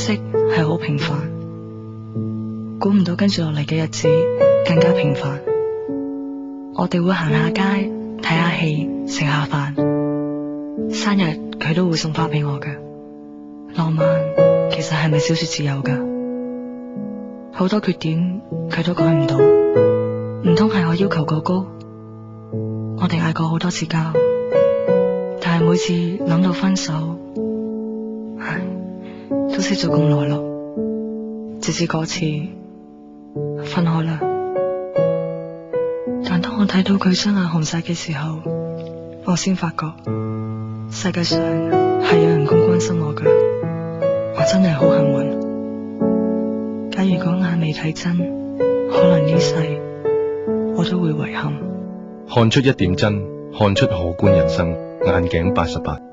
色係好平凡，估唔到跟住落嚟嘅日子更加平凡。我哋會行下街，睇下戲，食下飯，生日佢都會送花俾我㗎。浪漫其實係咪小說自有㗎？好多缺點佢都改唔到，唔通係我要求過高？我哋嗌過好多次交，但係每次諗到分手，唉，都識咗咁耐咯。直至嗰次分開啦。但當我睇到佢雙眼紅晒嘅時候，我先發覺世界上係有人咁關心我㗎，我真係好幸運。假如嗰眼未睇真，可能呢世我都會遺憾。看出一點真，看出可觀人生。眼鏡88。